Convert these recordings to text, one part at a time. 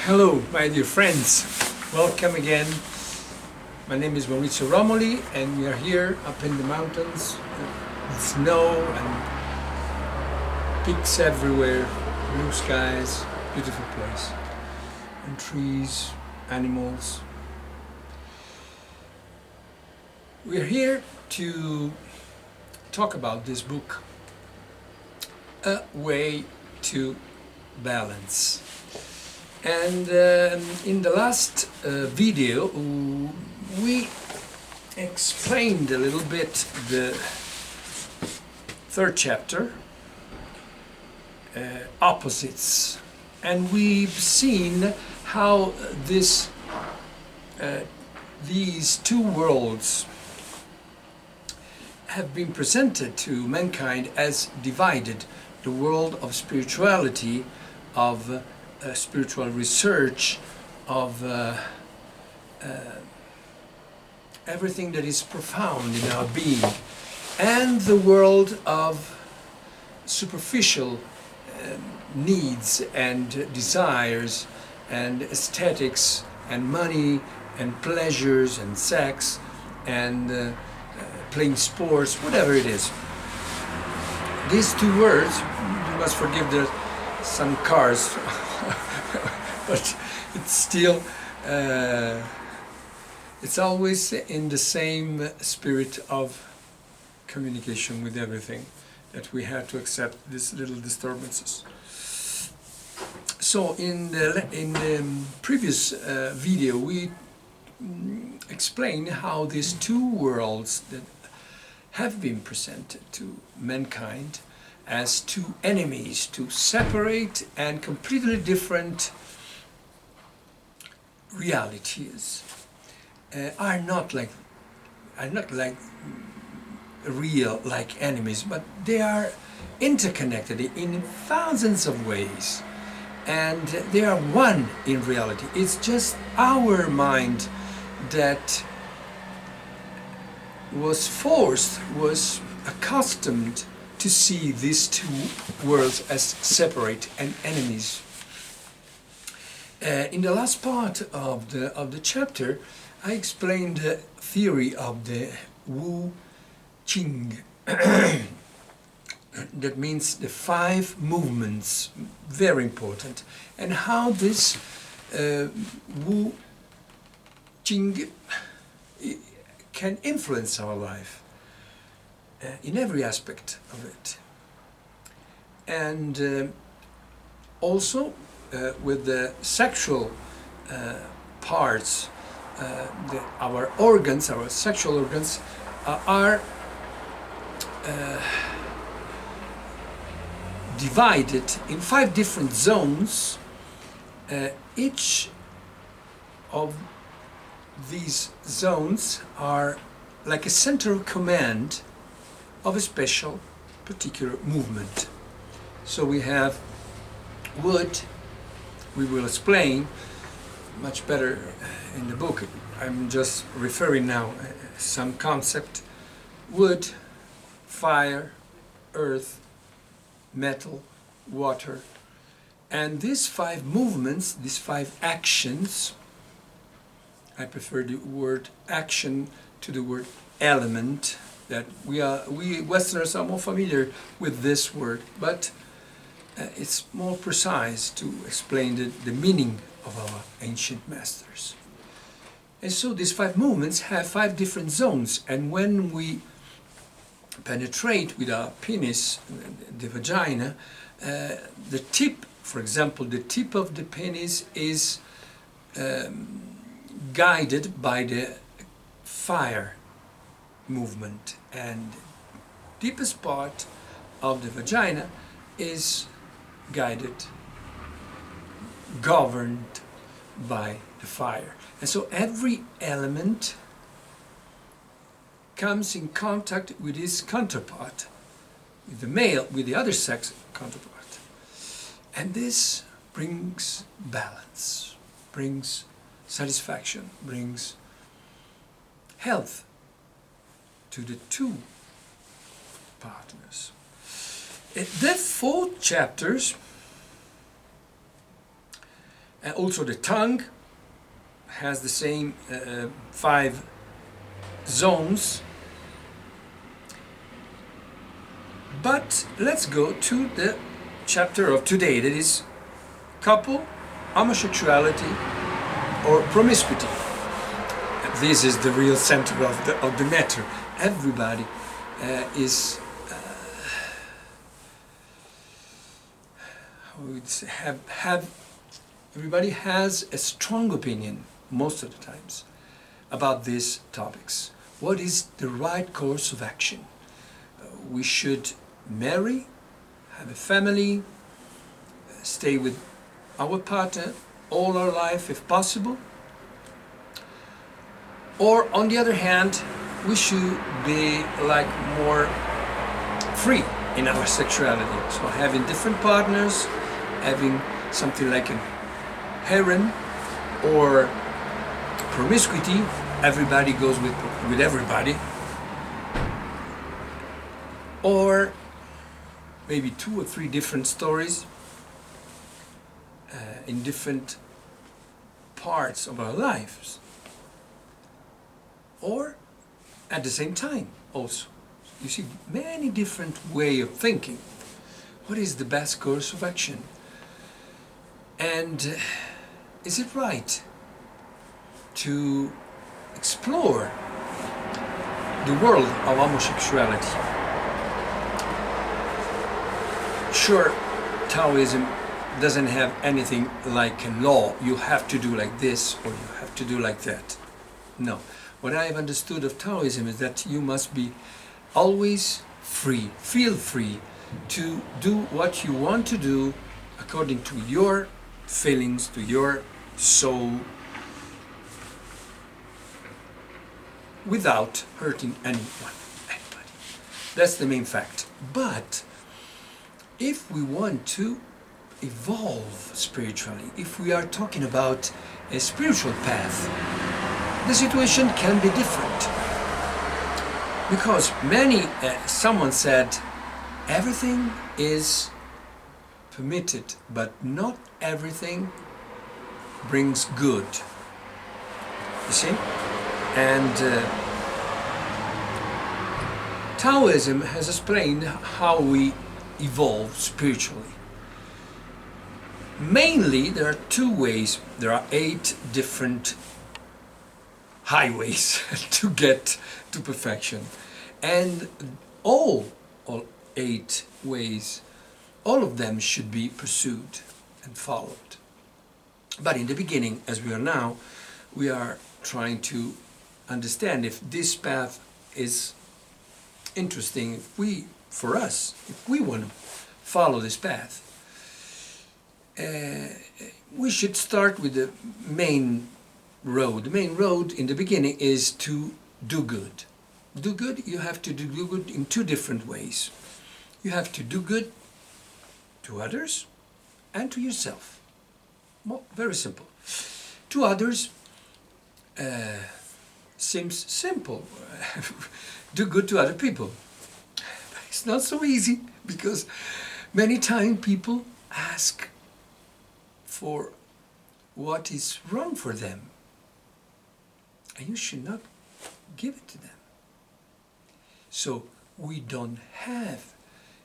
Hello, my dear friends. Welcome again. My name is MAURIZIO ROMOLI, and we are here up in the mountains with snow and peaks everywhere, blue skies, beautiful place, and trees, animals. We are here to talk about this book, A Way to Balance. And in the last video we explained a little bit the third chapter, opposites, and we've seen how these two worlds have been presented to mankind as divided: the world of spirituality, of spiritual research, of everything that is profound in our being, and the world of superficial needs and desires and aesthetics and money and pleasures and sex and playing sports, whatever it is. These two words, you must forgive there's some cars but it's still it's always in the same spirit of communication with everything, that we have to accept these little disturbances. So in the previous video we explained how these two worlds that have been presented to mankind as two enemies, two separate and completely different realities, are not like real like enemies, but they are interconnected in thousands of ways, and they are one in reality. It's just our mind that was accustomed to see these two worlds as separate and enemies. In the last part of the chapter, I explained the theory of the Wu Qing. That means the 5 movements, very important, and how this Wu Qing can influence our life in every aspect of it. And also with the sexual parts, our organs, our sexual organs are divided in 5 different zones. Each of these zones are like a center of command of a special particular movement. So we have wood. We will explain much better in the book. I'm just referring now some concept: wood, fire, earth, metal, water. And these 5 movements, these 5 actions, I prefer the word action to the word element, that we Westerners are more familiar with this word, but it's more precise to explain the meaning of our ancient masters. And so these 5 movements have 5 different zones, and when we penetrate with our penis, the vagina, the tip, for example, the tip of the penis is guided by the fire movement, and deepest part of the vagina is governed by the fire. And so every element comes in contact with his counterpart, with the male, with the other sex counterpart. And this brings balance, brings satisfaction, brings health to the two partners. The 4 chapters And also the tongue has the same 5 zones. But let's go to the chapter of today, that is couple, homosexuality, or promiscuity. This is the real center of the matter. Everybody everybody has a strong opinion most of the times about these topics. What is the right course of action? We should marry, have a family, stay with our partner all our life if possible. Or on the other hand, we should be like more free in our sexuality. So having different partners, having something like a harem, or promiscuity, everybody goes with everybody. Or maybe 2 or 3 different stories in different parts of our lives. Or at the same time also. You see, many different ways of thinking. What is the best course of action? And is it right to explore the world of homosexuality? Sure, Taoism doesn't have anything like a law. You have to do like this or you have to do like that. No. What I have understood of Taoism is that you must be always free, feel free to do what you want to do according to your feelings, to your soul, without hurting anybody. That's the main fact. But if we want to evolve spiritually, if we are talking about a spiritual path, the situation can be different. Because someone said, everything is permitted, but not everything brings good. You see? And Taoism has explained how we evolve spiritually. Mainly, there are 2 ways. There are 8 different highways to get to perfection. And all 8 ways, all of them should be pursued and followed. But in the beginning, as we are now, we are trying to understand if this path is interesting, for us, if we want to follow this path. We should start with the main road. The main road in the beginning is to do good. Do good, you have to do good in 2 different ways. You have to do good to others and to yourself. Well, very simple. To others seems simple. Do good to other people. But it's not so easy, because many times people ask for what is wrong for them. And you should not give it to them. So we don't have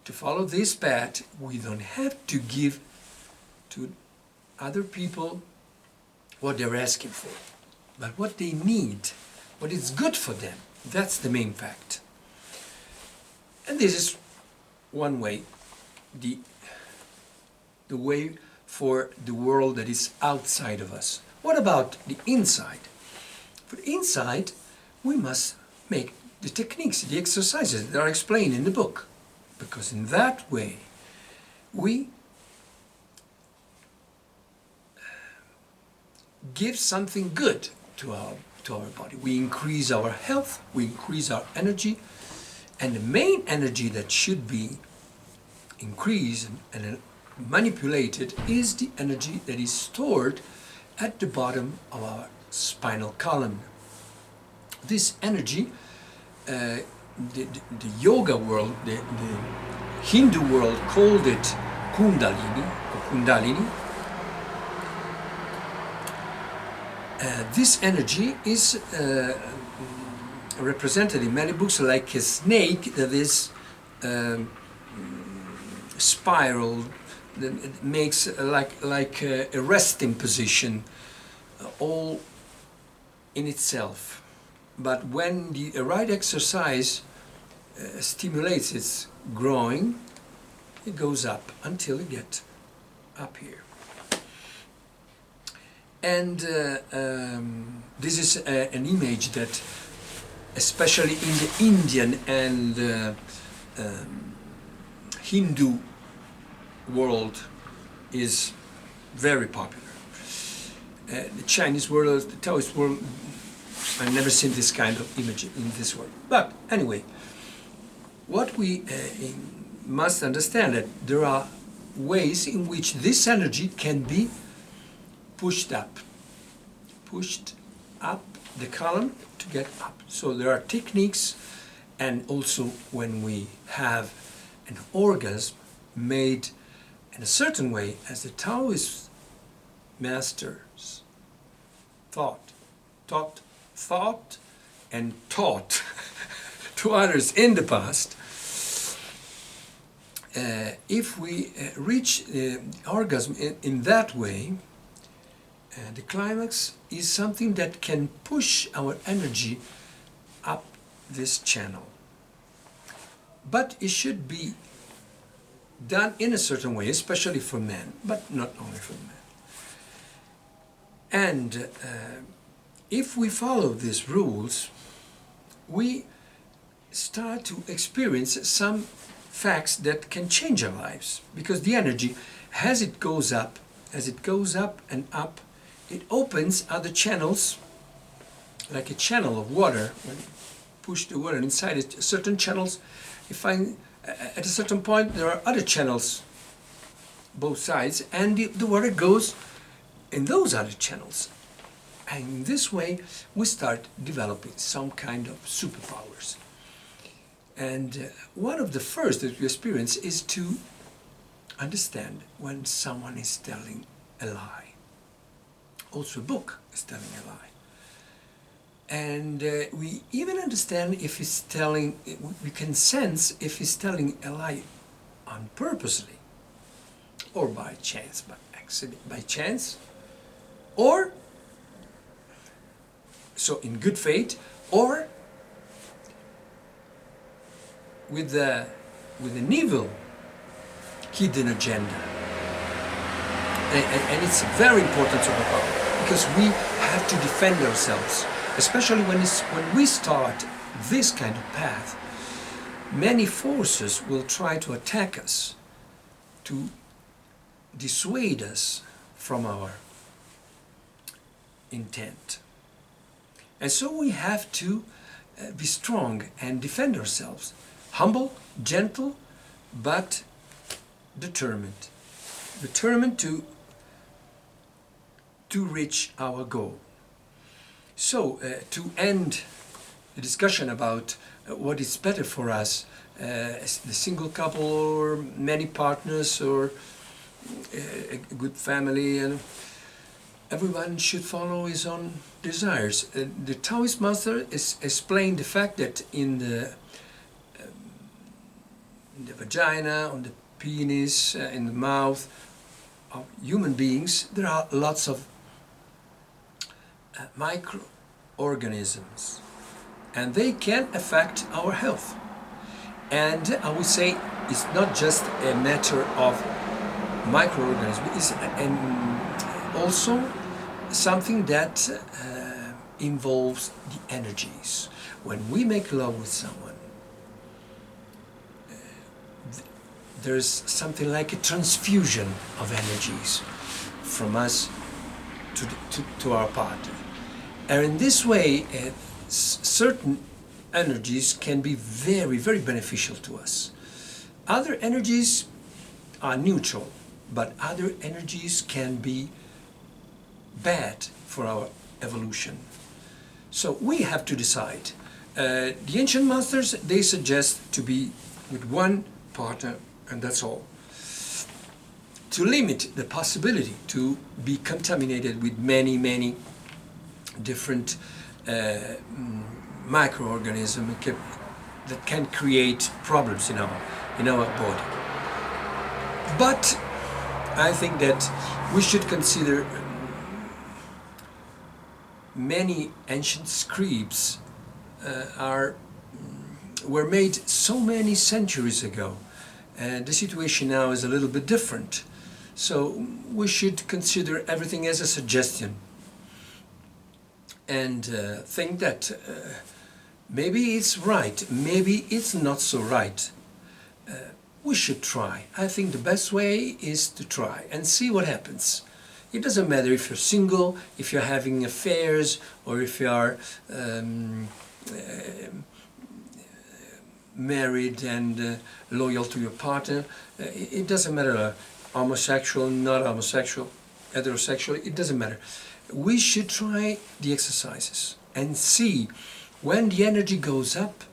to follow this path. We don't have to give to other people what they're asking for, but what they need, what is good for them. That's the main fact. And this is one way, the way for the world that is outside of us. What about the inside? For the inside, we must make the techniques, the exercises that are explained in the book. Because in that way, we give something good to our body. We increase our health, we increase our energy, and the main energy that should be increased and manipulated is the energy that is stored at the bottom of our spinal column. This energy, the yoga world, the Hindu world called it Kundalini, or Kundalini. This energy is represented in many books like a snake that is spiral, that makes like a resting position, all in itself. But when the right exercise stimulates its growing, it goes up until it gets up here. And this is an image that, especially in the Indian and Hindu world, is very popular. The Chinese world, the Taoist world, I've never seen this kind of image in this world. But anyway, what we must understand that there are ways in which this energy can be pushed up the column to get up. So there are techniques, and also when we have an orgasm made in a certain way, as the Taoist masters thought and taught to others in the past, if we reach orgasm in that way, the climax is something that can push our energy up this channel. But it should be done in a certain way, especially for men, but not only for men. And if we follow these rules, we start to experience some facts that can change our lives, because the energy, as it goes up and up, it opens other channels, like a channel of water. When you push the water inside it, certain channels, you find at a certain point there are other channels, both sides, and the water goes in those other channels. And in this way, we start developing some kind of superpowers. And one of the first that we experience is to understand when someone is telling a lie. Also a book is telling a lie. And we even understand if he's telling, we can sense if he's telling a lie on purposely, or by chance, by accident, by chance, or so in good faith, or with an evil hidden agenda. And it's a very important superpower, because we have to defend ourselves, especially when we start this kind of path. Many forces will try to attack us, to dissuade us from our intent. And so we have to be strong and defend ourselves. Humble, gentle, but determined. Determined to reach our goal. So, to end the discussion about what is better for us, the single couple or many partners or a good family, and everyone should follow his own desires. The Taoist master explained the fact that in the vagina, on the penis, in the mouth of human beings, there are lots of microorganisms, and they can affect our health. And I would say it's not just a matter of microorganisms, it's also something that involves the energies. When we make love with someone, there's something like a transfusion of energies from us to our partner. And in this way, certain energies can be very, very beneficial to us. Other energies are neutral, but other energies can be bad for our evolution. So we have to decide. The ancient masters, they suggest to be with one partner, and that's all. To limit the possibility to be contaminated with many, many different microorganisms that can create problems in our body. But I think that we should consider many ancient scripts were made so many centuries ago, and the situation now is a little bit different. So we should consider everything as a suggestion, and think that maybe it's right, maybe it's not so right. We should try. I think the best way is to try and see what happens. It doesn't matter if you're single, if you're having affairs, or if you are married and loyal to your partner. It doesn't matter, homosexual, not homosexual, heterosexual, it doesn't matter. We should try the exercises and see when the energy goes up,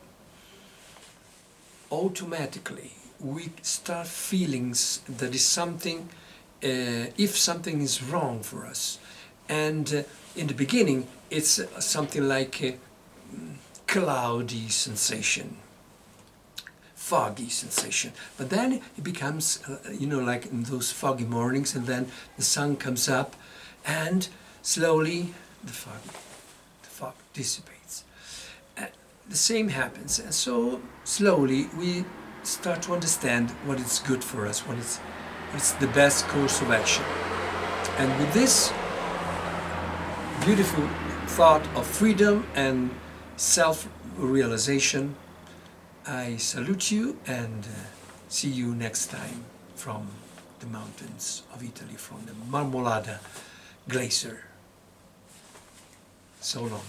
automatically we start feeling that is something, if something is wrong for us. And in the beginning it's something like a cloudy sensation, foggy sensation, but then it becomes like in those foggy mornings, and then the sun comes up and slowly the fog dissipates. The same happens, and so slowly we start to understand what is good for us, what's the best course of action. And with this beautiful thought of freedom and self-realization, I salute you and see you next time from the mountains of Italy, from the Marmolada Glacier. So long.